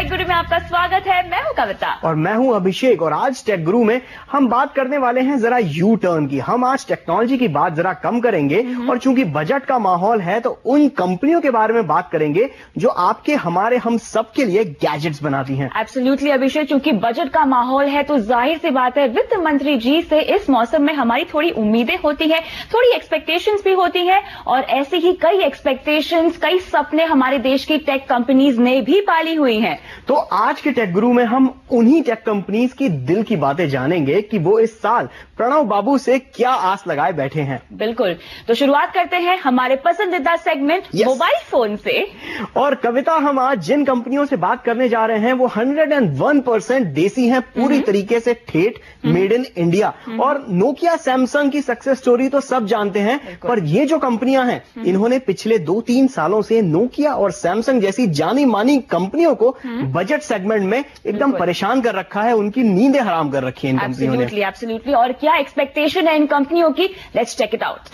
Take गुरु में आपका स्वागत है। मैं हूं कविता और मैं हूं अभिषेक। और आज टेक गुरु में हम बात करने वाले हैं जरा यू टर्न की। हम आज टेक्नोलॉजी की बात जरा कम करेंगे और चूंकि बजट का माहौल है तो उन कंपनियों के बारे में बात करेंगे जो आपके हमारे हम सब के लिए गैजेट्स बनाती हैं। एब्सोल्युटली अभिषेक, चूंकि बजट का माहौल है तो जाहिर सी बात है वित्त मंत्री जी से इस मौसम में हमारी थोड़ी उम्मीदें होती हैं, थोड़ी एक्सपेक्टेशंस भी होती हैं और ऐसी ही कई एक्सपेक्टेशंस, कई सपने हमारे देश की टेक कंपनीज ने भी पाली हुई हैं। तो आज के टेक गुरु में हम उन्हीं टेक कंपनीज की दिल की बातें जानेंगे कि वो इस साल प्रणव बाबू से क्या आस लगाए बैठे हैं। बिल्कुल, तो शुरुआत करते हैं हमारे पसंदीदा सेगमेंट मोबाइल फोन से। और कविता, हम आज जिन कंपनियों से बात करने जा रहे हैं वो 101% देसी हैं, पूरी तरीके से ठेठ मेड इन इंडिया। और नोकिया सैमसंग की सक्सेस स्टोरी तो सब जानते हैं, पर ये जो कंपनियां हैं इन्होंने पिछले 2-3 सालों से नोकिया और सैमसंग जैसी जानी मानी कंपनियों को बजट सेगमेंट में एकदम परेशान कर रखा है, उनकी नींदें हराम कर रखी है इन कंपनियों ने। एब्सोल्युटली, और क्या एक्सपेक्टेशन है इन कंपनियों की, लेट्स चेक इट आउट।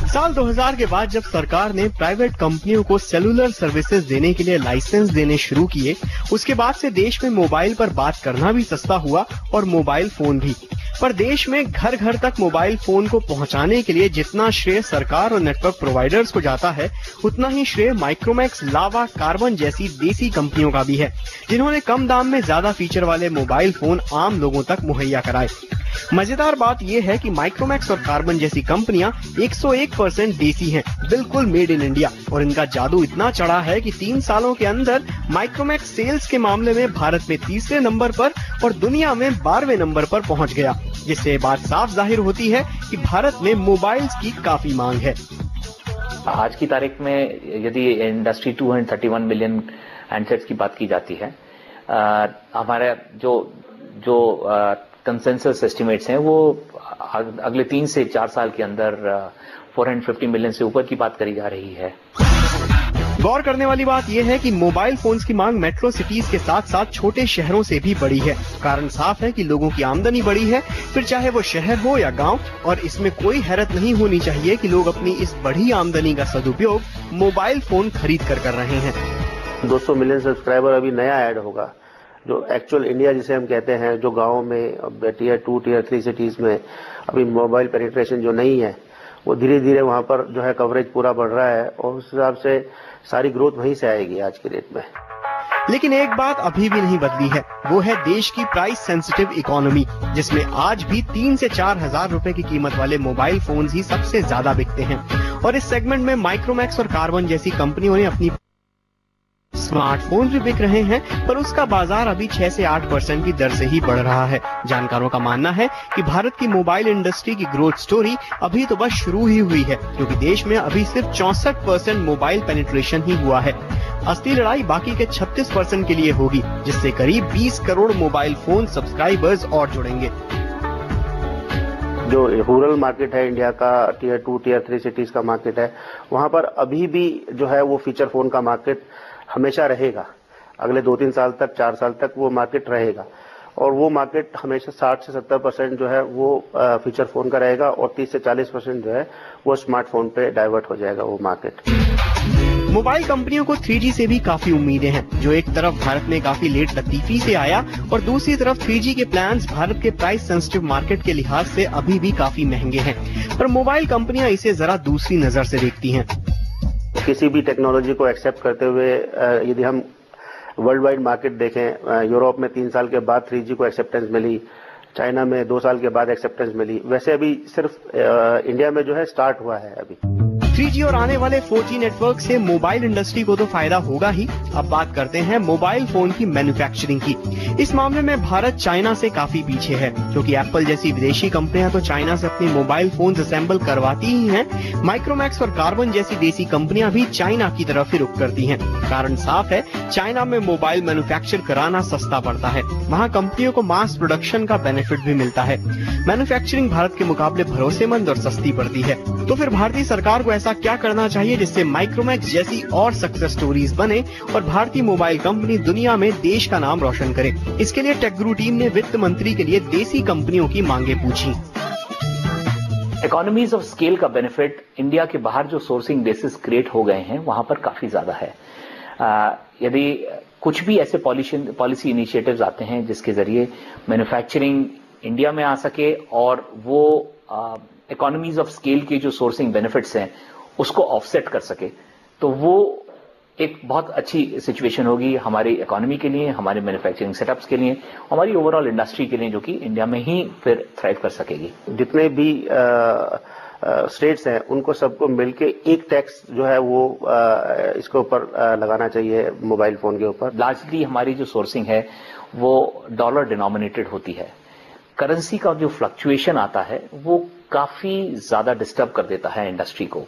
साल 2000 के बाद जब सरकार ने प्राइवेट कंपनियों को सेलुलर सर्विसेज देने के लिए लाइसेंस देने शुरू किए, उसके बाद से देश में मोबाइल पर बात करना भी सस्ता हुआ और मोबाइल फोन भी। पर देश में घर घर तक मोबाइल फोन को पहुंचाने के लिए जितना श्रेय सरकार और नेटवर्क प्रोवाइडर्स को जाता है, उतना ही श्रेय माइक्रोमैक्स, लावा, कार्बन जैसी देसी कंपनियों का भी है, जिन्होंने कम दाम में ज्यादा फीचर वाले मोबाइल फोन आम लोगों तक मुहैया कराए। मजेदार बात यह है कि माइक्रोमैक्स और कार्बन जैसी कंपनियां 101% देसी हैं, बिल्कुल मेड इन इंडिया। और इनका जादू इतना चढ़ा है कि 3 सालों के अंदर माइक्रोमैक्स सेल्स के मामले में भारत में 3रे नंबर पर और दुनिया में 12वें नंबर पर पहुंच गया, जिससे बात साफ जाहिर होती है कि भारत में मोबाइल्स की काफी मांग है। आज की तारीख में यदि इंडस्ट्री 231 मिलियन हैंडसेट्स की बात की जाती है, हमारे जो कंसेंसस एस्टिमेट्स हैं वो अगले 3 से 4 साल के अंदर 450 मिलियन से ऊपर की बात करी जा रही है। गौर करने वाली बात यह है कि मोबाइल फोन्स की मांग मेट्रो सिटीज के साथ साथ छोटे शहरों से भी बढ़ी है। कारण साफ है कि लोगों की आमदनी बढ़ी है, फिर चाहे वो शहर हो या गांव। और इसमें कोई हैरत नहीं होनी चाहिए कि लोग अपनी इस बढ़ी आमदनी का सदुपयोग मोबाइल फोन खरीद कर रहे हैं। 200 मिलियन सब्सक्राइबर अभी नया ऐड होगा, जो एक्चुअल इंडिया जिसे हम कहते हैं, जो गाँव में टियर 2, टियर 3 सिटीज में अभी मोबाइल पेनिट्रेशन जो नहीं है, वो धीरे धीरे वहाँ पर जो है कवरेज पूरा बढ़ रहा है और उस हिसाब से सारी ग्रोथ वहीं से आएगी आज की डेट में। लेकिन एक बात अभी भी नहीं बदली है, वो है देश की प्राइस सेंसिटिव इकोनॉमी, जिसमें आज भी 3 से 4 हजार रुपए की कीमत वाले मोबाइल फोन्स ही सबसे ज्यादा बिकते हैं। और इस सेगमेंट में माइक्रोमैक्स और कार्बन जैसी कंपनियों ने अपनी स्मार्टफोन भी बिक रहे हैं, पर उसका बाजार अभी 6 से 8% की दर से ही बढ़ रहा है। जानकारों का मानना है कि भारत की मोबाइल इंडस्ट्री की ग्रोथ स्टोरी अभी तो बस शुरू ही हुई है, क्योंकि देश में अभी सिर्फ 64% मोबाइल पेनिट्रेशन ही हुआ है। असली लड़ाई बाकी के 36% के लिए होगी, जिससे करीब 20 करोड़ मोबाइल फोन सब्सक्राइबर्स और जुड़ेंगे। जो रूरल मार्केट है इंडिया का, टियर 2, टियर 3 सिटीज का मार्केट है, वहाँ पर अभी भी जो है वो फीचर फोन का मार्केट हमेशा रहेगा। अगले 2-3 साल तक, 4 साल तक वो मार्केट रहेगा और वो मार्केट हमेशा 60 से 70% जो है वो फीचर फोन का रहेगा और 30 से 40% जो है वो स्मार्टफोन पे डाइवर्ट हो जाएगा वो मार्केट। मोबाइल कंपनियों को 3G से भी काफी उम्मीदें हैं, जो एक तरफ भारत में काफी लेट लतीफी से आया और दूसरी तरफ 3G के प्लान्स भारत के प्राइस सेंसिटिव मार्केट के लिहाज से अभी भी काफी महंगे हैं। पर मोबाइल कंपनियां इसे जरा दूसरी नजर से देखती हैं। किसी भी टेक्नोलॉजी को एक्सेप्ट करते हुए यदि हम वर्ल्ड वाइड मार्केट देखें, यूरोप में 3 साल के बाद 3G को एक्सेप्टेंस मिली, चाइना में 2 साल के बाद एक्सेप्टेंस मिली, वैसे अभी सिर्फ इंडिया में जो है स्टार्ट हुआ है अभी। 3G और आने वाले 4G नेटवर्क से मोबाइल इंडस्ट्री को तो फायदा होगा ही। अब बात करते हैं मोबाइल फोन की मैन्युफैक्चरिंग की। इस मामले में भारत चाइना से काफी पीछे है, क्योंकि एप्पल जैसी विदेशी कंपनियां तो चाइना से अपने मोबाइल फोन असेंबल करवाती ही हैं। माइक्रोमैक्स और कार्बन जैसी देसी कंपनियां भी चाइना की तरफ ही रुख करती हैं। कारण साफ है, चाइना में मोबाइल मैन्युफैक्चर कराना सस्ता पड़ता है, वहाँ कंपनियों को मास प्रोडक्शन का बेनिफिट भी मिलता है। मैन्युफैक्चरिंग भारत के मुकाबले भरोसेमंद और सस्ती पड़ती है। तो फिर भारतीय सरकार को ऐसा क्या करना चाहिए जिससे माइक्रोमैक्स जैसी और सक्सेस स्टोरीज बने और भारतीय मोबाइल कंपनी दुनिया में देश का नाम रोशन करे? इसके लिए टेक गुरु टीम ने वित्त मंत्री के लिए देसी कंपनियों की मांगे पूछी। इकोनॉमीज ऑफ स्केल का बेनिफिट इंडिया के बाहर जो सोर्सिंग बेसिस क्रिएट हो गए हैं वहां पर काफी ज्यादा है। यदि कुछ भी ऐसे पॉलिसी इनिशिएटिव्स आते हैं जिसके जरिए मैन्युफैक्चरिंग इंडिया में आ सके और वो इकोनॉमीज ऑफ स्केल की जो सोर्सिंग बेनिफिट्स हैं उसको ऑफसेट कर सके, तो वो एक बहुत अच्छी सिचुएशन होगी हमारी इकोनॉमी के लिए, हमारे मैन्युफैक्चरिंग सेटअप्स के लिए, हमारी ओवरऑल इंडस्ट्री के लिए, जो कि इंडिया में ही फिर थ्राइव कर सकेगी। जितने भी स्टेट्स हैं उनको सबको मिलके एक टैक्स जो है वो इसके ऊपर लगाना चाहिए मोबाइल फोन के ऊपर। लार्जली हमारी जो सोर्सिंग है वो डॉलर डिनोमिनेटेड होती है। करेंसी का जो फ्लक्चुएशन आता है वो काफी ज्यादा डिस्टर्ब कर देता है इंडस्ट्री को।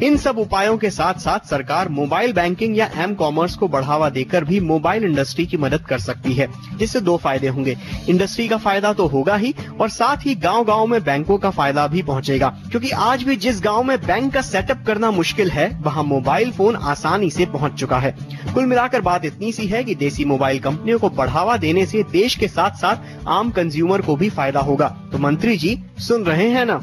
इन सब उपायों के साथ साथ सरकार मोबाइल बैंकिंग या एम कॉमर्स को बढ़ावा देकर भी मोबाइल इंडस्ट्री की मदद कर सकती है, जिससे दो फायदे होंगे। इंडस्ट्री का फायदा तो होगा ही और साथ ही गांव-गांव में बैंकों का फायदा भी पहुंचेगा, क्योंकि आज भी जिस गांव में बैंक का सेटअप करना मुश्किल है वहां मोबाइल फोन आसानी से पहुंच चुका है। कुल मिलाकर बात इतनी सी है कि देसी मोबाइल कंपनियों को बढ़ावा देने से देश के साथ साथ आम कंज्यूमर को भी फायदा होगा। तो मंत्री जी सुन रहे हैं ना?